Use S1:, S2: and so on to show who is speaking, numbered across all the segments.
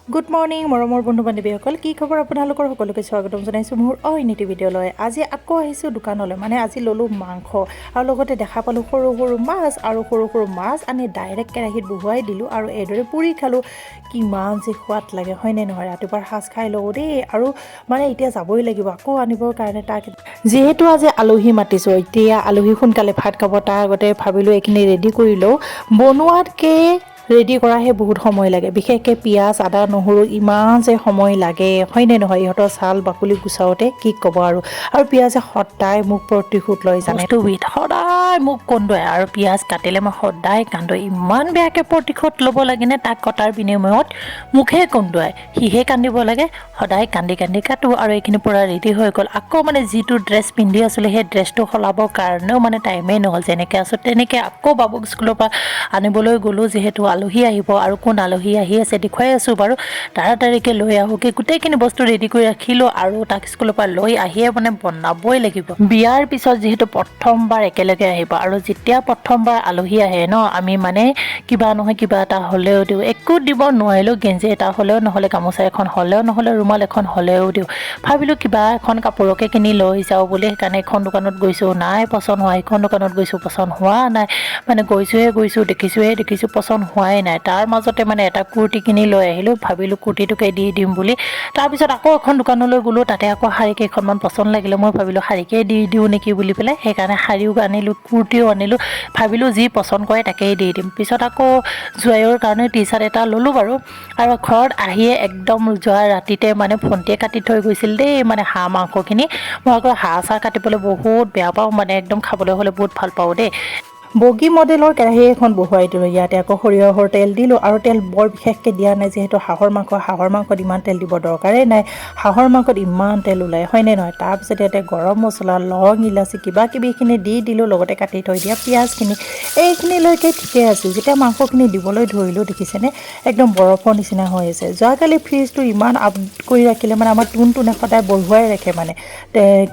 S1: Good morning মৰমৰ বন্ধু বান্ধৱীসকল, কি খবৰ আপোনালোকৰ? সকলোকে স্বাগতম জনাইছোঁ মোৰ অইনীতি ভিডিঅ'লৈ। আজি আকৌ আহিছোঁ দোকানলৈ, মানে আজি ল'লোঁ মাংস আৰু লগতে দেখা পালোঁ সৰু সৰু মাছ আৰু সৰু সৰু মাছ আনি ডাইৰেক্ট কেৰাহীত বহুৱাই দিলোঁ আৰু এইদৰে পুৰি খালোঁ। কিমান যে সোৱাদ লাগে হয়নে নহয়? ৰাতিপুৱাৰ সাজ খাই লওঁ দেই, আৰু মানে এতিয়া যাবই লাগিব আকৌ আনিবৰ কাৰণে তাক। যিহেতু আজি আলহী মাতিছোঁ, এতিয়া আলহী সোনকালে ভাত খাব, তাৰ আগতে ভাবিলোঁ এইখিনি ৰেডি কৰি লওঁ। বনোৱাতকৈ ৰেডি কৰাহে বহুত সময় লাগে, বিশেষকৈ পিঁয়াজ আদা নহৰু ইমান যে সময় লাগে হয়নে নহয়? ইহঁতৰ ছাল বাকলি গুচাওঁতে কি ক'ব আৰু পিঁয়াজে সদায় মোক প্ৰতিশোধ লৈ জানে, সদায় মোক কন্দুৱাই আৰু পিঁয়াজ কাটিলে মই সদায় কান্দো। ইমান বেয়াকৈ প্ৰতিশোধ ল'ব লাগেনে? তাক কটাৰ বিনিময়ত মুখে কন্দুৱাই, সিহে কান্দিব লাগে। সদায় কান্দি কান্দি কাটো আৰু এইখিনি পূৰা ৰেডি হৈ গ'ল। আকৌ মানে যিটো ড্ৰেছ পিন্ধি আছিলোঁ সেই ড্ৰেছটো সলাবৰ কাৰণেও মানে টাইমেই নহ'ল। যেনেকৈ আছোঁ তেনেকৈ আকৌ বাবুক স্কুলৰ পৰা আনিবলৈ গ'লোঁ, যিহেতু আলহী আহিব আৰু কোন আলহী আহি আছে দেখুৱাই আছোঁ বাৰু। তাড়াতাড়িকৈ লৈ আহোঁগৈ, গোটেইখিনি বস্তু ৰেডি কৰি ৰাখিলোঁ আৰু তাক স্কুলৰ পৰা লৈ আহিয়ে মানে বনাবই লাগিব। বিয়াৰ পিছত যিহেতু প্ৰথমবাৰ একেলগে আহিব, আৰু যেতিয়া প্ৰথমবাৰ আলহী আহে ন, আমি মানে কিবা নহয় কিবা এটা হ'লেও দিওঁ। একো দিব নোৱাৰিলেও গেঞ্জি এটা হ'লেও, নহ'লে গামোচা এখন হ'লেও, নহ'লে ৰুমাল এখন হ'লেও দিওঁ। ভাবিলোঁ কিবা এখন কাপোৰকে কিনি লৈ যাওঁ বুলি, সেইকাৰণে এখন দোকানত গৈছোঁ, নাই পচন্দ হোৱা। এখন দোকানত গৈছোঁ, পচন্দ হোৱা নাই। মানে গৈছোঁ দেখিছোঁ পচন্দ হোৱাই নাই। তাৰ মাজতে মানে এটা কুৰ্তি কিনি লৈ আহিলোঁ, ভাবিলোঁ কুৰ্তিটোকে দি দিম বুলি। তাৰপিছত আকৌ এখন দোকানলৈ গ'লোঁ, তাতে আকৌ শাৰী কেইখনমান পচন্দ লাগিলে, মই ভাবিলোঁ শাৰীকে দি দিওঁ নেকি বুলি পেলাই, সেইকাৰণে শাৰীও আনিলোঁ কুৰ্তিও আনিলোঁ। ভাবিলোঁ যি পচন্দ কৰে তাকেই দি দিম। পিছত আকৌ জোৱাইৰ কাৰণে টি চাৰ্ট এটা ল'লোঁ বাৰু। আৰু ঘৰত আহিয়ে একদম যোৱা ৰাতিতে মানে ভণ্টিয়ে কাটি থৈ গৈছিল দেই, মানে হাঁহ মাংসখিনি। মই আকৌ হাঁহ চাহ কাটিবলৈ বহুত বেয়া পাওঁ, মানে একদম খাবলৈ হ'লে বহুত ভাল পাওঁ দেই। বগী মডেলৰ কেৰাহী এখন বহুৱাই দিলোঁ, ইয়াতে আকৌ সৰিয়হৰ তেল দিলোঁ, আৰু তেল বৰ বিশেষকৈ দিয়া নাই, যিহেতু হাঁহৰ মাংসত ইমান তেল দিব দৰকাৰেই নাই। হাঁহৰ মাংসত ইমান তেল ওলায় হয়নে নহয়? তাৰপিছত ইয়াতে গৰম মছলা লং ইলাচি কিবা কিবিখিনি দি দিলোঁ, লগতে কাটি থৈ দিয়া পিঁয়াজখিনি। এইখিনিলৈকে ঠিকে আছিল। যেতিয়া মাংসখিনি দিবলৈ ধৰিলোঁ, দেখিছেনে একদম বৰফৰ নিচিনা হৈ আছে। যোৱাকালি ফ্ৰিজটো ইমান আপ কৰি ৰাখিলে, মানে আমাৰ টুনটুনে সদায় বঢ়ুৱাই ৰাখে, মানে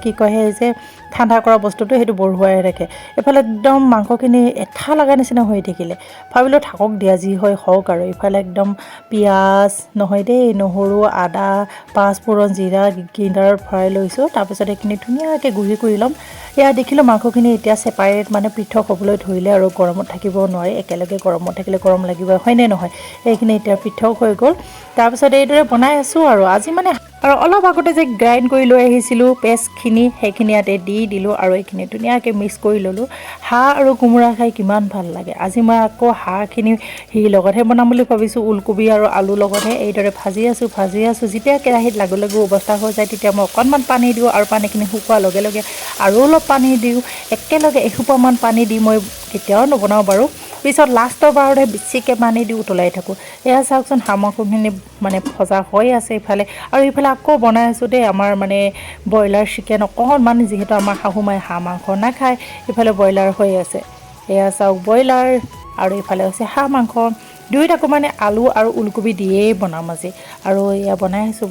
S1: কি কয় সেই যে ঠাণ্ডা কৰা বস্তুটো সেইটো বঢ়ুৱাই ৰাখে। এইফালে একদম মাংসখিনি এঠা লগা নিচিনা হৈ থাকিলে, ভাবিলোঁ থাকক দিয়া যি হয় হওক আৰু। এইফালে একদম পিঁয়াজ নহয় দেই, নহৰু আদা পাঁচফোৰণ জিৰা গ্ৰাইণ্ডাৰত ভৰাই লৈছোঁ। তাৰপিছত সেইখিনি ধুনীয়াকৈ গুড়ি কৰি ল'ম। এয়া দেখিলোঁ মাংসখিনি এতিয়া ছেপাৰেট মানে পৃথক হ'বলৈ ধৰিলে, আৰু গৰমত থাকিব নোৱাৰি, একেলগে গৰমত থাকিলে গৰম লাগিব হয়নে নহয়? সেইখিনি এতিয়া পৃথক হৈ গ'ল। তাৰপিছত এইদৰে বনাই আছোঁ আৰু আজি মানে। আৰু অলপ আগতে যে গ্ৰাইণ্ড কৰি লৈ আহিছিলোঁ পেষ্টখিনি, সেইখিনি ইয়াতে দি দিলোঁ আৰু এইখিনি ধুনীয়াকৈ মিক্স কৰি ল'লোঁ। হাঁহ আৰু কোমোৰা খাই কিমান ভাল লাগে। আজি মই আকৌ হাঁহখিনি লগতহে বনাম বুলি ভাবিছোঁ, ওলকবি আৰু আলুৰ লগতহে। এইদৰে ভাজি আছোঁ। যেতিয়া কেৰাহীত লাগু লাগু অৱস্থা হৈ যায়, তেতিয়া মই অকণমান পানী দিওঁ, আৰু পানীখিনি শুকোৱাৰ লগে লগে আৰু অলপ পানী দিওঁ। একেলগে এসোপামান পানী দি মই কেতিয়াও নবনাওঁ বাৰু। পিছত লাষ্টৰ বাৰতে বেছিকৈ পানী দি উতলাই থাকোঁ। এয়া চাওকচোন, হাঁহ মাংসখিনি মানে ভজা হৈ আছে ইফালে, আৰু ইফালে আকৌ বনাই আছোঁ দেই আমাৰ মানে ব্ৰইলাৰ চিকেন অকণমান, যিহেতু আমাৰ শাহুমাই হাঁহ মাংস নাখায়। ইফালে ব্ৰইলাৰ হৈ আছে, এয়া চাওক ব্ৰইলাৰ, আৰু ইফালে হৈছে হাঁহ মাংস। দুয়োটাকো মানে আলু আৰু ওলকবি দিয়েই বনাম আজি। আৰু এয়া বনাই আছোঁ।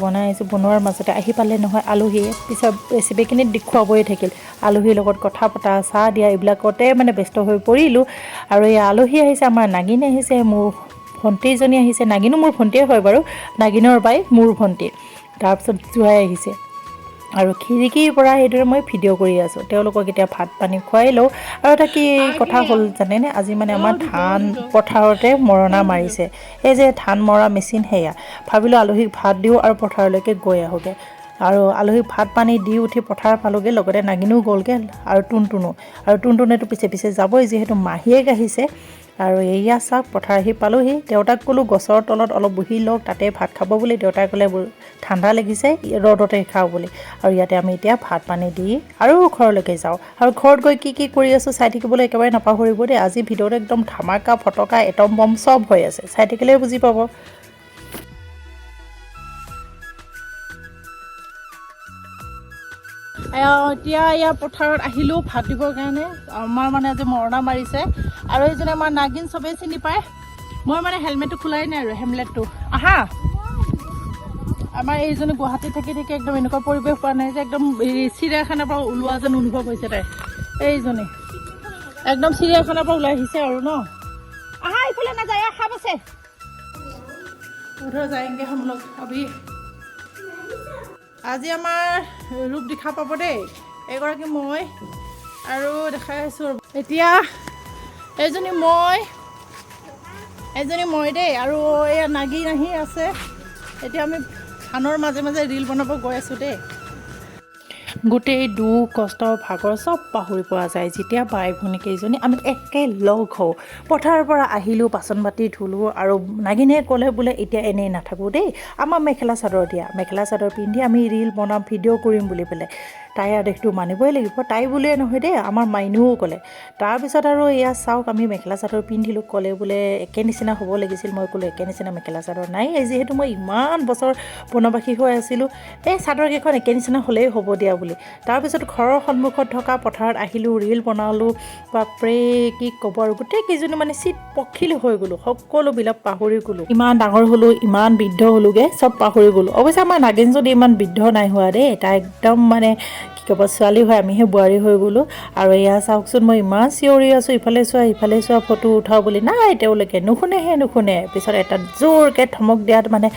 S1: বনোৱাৰ মাজতে আহি পালে নহয় আলহীয়ে। পিছত ৰেচিপিখিনিত দেখুৱাবই থাকিল, আলহীৰ লগত কথা পতা চাহ দিয়া এইবিলাকতে মানে ব্যস্ত হৈ পৰিলোঁ। আৰু এই আলহী আহিছে, আমাৰ নাগিন আহিছে, মোৰ ভণ্টিজনী আহিছে। নাগিনো মোৰ ভণ্টিয়ে হয় বাৰু, নাগিনৰ বাই মোৰ ভণ্টি। তাৰপিছত জোৱাই আহিছে, আৰু খিৰিকীৰ পৰা সেইদৰে মই ভিডিঅ' কৰি আছোঁ। তেওঁলোকক এতিয়া ভাত পানী খুৱাই লওঁ। আৰু এটা কি কথা হ'ল জানেনে, আজি মানে আমাৰ ধান পথাৰতে মৰণা মাৰিছে। এই যে ধান মৰা মেচিন, সেয়া ভাবিলোঁ আলহীক ভাত দিওঁ আৰু পথাৰলৈকে গৈ আহোঁগৈ। আৰু আলহীক ভাত পানী দি উঠি পথাৰ পালোঁগৈ, লগতে নাগিনো গ'লগৈ, আৰু টুনটুনেতো পিছে পিছে যাবই, যিহেতু মাহীয়েক আহিছে। আৰু এয়া চাওক পথাৰ আহি পালোঁহি। দেউতাক ক'লোঁ গছৰ তলত অলপ বহি লওক, তাতে ভাত খাব বুলি। দেউতাই ক'লে ঠাণ্ডা লাগিছে, ৰ'দতে খাওঁ বুলি। আৰু ইয়াতে আমি এতিয়া ভাত পানী দি আৰু ঘৰলৈকে যাওঁ। আৰু ঘৰত গৈ কি কি কৰি আছোঁ চাই থাকিবলৈ একেবাৰে নাপাহৰিব দেই। আজি ভিডিঅ'ত একদম ধামাকা ফটকা এটম বম চব হৈ আছে, চাই থাকিলেই বুজি পাব। এতিয়া ইয়াৰ পথাৰত আহিলোঁ ভাত দিবৰ কাৰণে। আমাৰ মানে আজি মৰণা মাৰিছে, আৰু এইজনে আমাৰ নাগিন চবেই চিনি পায়। মই মানে হেলমেটটো খোলাই নাই, আৰু হেমলেটটো আহা। আমাৰ এইজনী গুৱাহাটীত থাকি একদম এনেকুৱা পৰিৱেশ পোৱা নাই যে, একদম চিৰিয়াখানাৰ পৰা ওলোৱা যেন অনুভৱ হৈছে তাই। এইজনী একদম চিৰিয়াখানাৰ পৰা ওলাই আহিছে আৰু ন। আহা, এইফালে নাযায়, সাপ আছে। उधर जाएंगे हम लोग अभी আজি আমাৰ ৰূপ দেখা পাব দেই এগৰাকী মই আৰু দেখাই আছো এতিয়া এজনী মই দেই আৰু এয়া নাগি নাহি আছে এতিয়া আমি ধানৰ মাজে মাজে ৰীল বনাব গৈ আছো দেই গোটেই দুখ কষ্ট ভাগৰ চব পাহৰি পোৱা যায় যেতিয়া বাই ভনী কেইজনী আমি একেলগ হওঁ পথাৰৰ পৰা আহিলোঁ বাচন বাতি ধুলোঁ আৰু নাগিনে ক'লে বোলে এতিয়া এনেই নাথাকোঁ দেই আমাৰ মেখেলা চাদৰ পিন্ধি আমি ৰীল বনাম ভিডিঅ' কৰিম বুলি পেলাই তাই আদেশটো মানিবই লাগিব তাই বুলিয়ে নহয় দেই আমাৰ মাইনুও ক'লে তাৰপিছত আৰু এয়া চাওক আমি মেখেলা চাদৰ পিন্ধিলোঁ ক'লে বোলে একে নিচিনা হ'ব লাগিছিল মই ক'লোঁ একে নিচিনা মেখেলা চাদৰ নাই যিহেতু মই ইমান বছৰ বনবাসী হৈ আছিলোঁ এই চাদৰকেইখন একে নিচিনা হ'লেই হ'ব দিয়া বুলি তাৰপিছত ঘৰৰ সন্মুখত থকা পথাৰত আহিলোঁ ৰীল বনালোঁ বাপৰে কি ক'ব আৰু গোটেই কেইজনী মানে চিট পখিল হৈ গ'লোঁ সকলোবিলাক পাহৰি গ'লোঁ ইমান ডাঙৰ হ'লোঁ ইমান বৃদ্ধ হ'লোঁগৈ চব পাহৰি গ'লোঁ অৱশ্যে আমাৰ নাগিনজনী ইমান বৃদ্ধ নাই হোৱা দেই তাই একদম মানে কি ক'ব ছোৱালী হয় আমিহে বোৱাৰী হৈ গ'লোঁ আৰু এয়া চাওকচোন মই ইমান চিঞৰি আছোঁ ইফালে চোৱা ফটো উঠাওঁ বুলি নাই তেওঁলোকে নুশুনে পিছত এটা জোৰকৈ ধমক দিয়াত মানে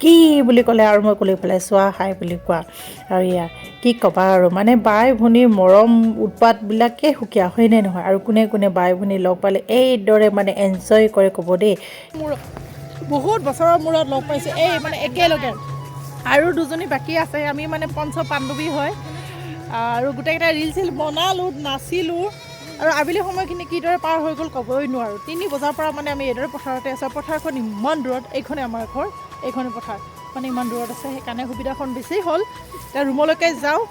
S1: কি বুলি ক'লে আৰু মই ক'লো ইফালে চোৱা হাই বুলি কোৱা আৰু এয়া কি ক'বা আৰু মানে বাই ভনীৰ মৰম উৎপাতবিলাকে সুকীয়া হয়নে নহয় আৰু কোনে বাই ভনী লগ পালে এইদৰে মানে এনজয় কৰে ক'ব দেই মোৰ বহুত বছৰৰ মূৰত লগ পাইছোঁ এই মানে একেলগে আৰু দুজনী বাকী আছে আমি মানে পঞ্চ পাণ্ডৱী হয় আৰু গোটেইকেইটা ৰীল চিল বনালোঁ নাচিলোঁ আৰু আবেলি সময়খিনি কিদৰে পাৰ হৈ গ'ল ক'বই নোৱাৰোঁ 3 বজাৰ পৰা মানে আমি এইদৰে পথাৰতে আছোঁ পথাৰখন ইমান দূৰত এইখনে আমাৰ ঘৰ এইখনে পথাৰ মানে ইমান দূৰত আছে সেইকাৰণে সুবিধাখন বেছি হ'ল এতিয়া ৰুমলৈকে যাওঁ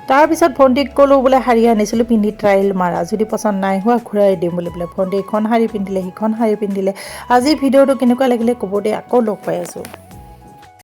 S1: তাৰপিছত ভণ্টিক ক'লোঁ বোলে শাৰী আনিছিলোঁ পিন্ধি ট্ৰায়েল মাৰা যদি পচন্দ নাই হোৱা ঘূৰাই দিম বুলি বোলে ভণ্টি এইখন শাৰী পিন্ধিলে সিখন শাৰী পিন্ধিলে আজি ভিডিঅ'টো কেনেকুৱা লাগিলে ক'ব দেই আকৌ লগ পাই আছোঁ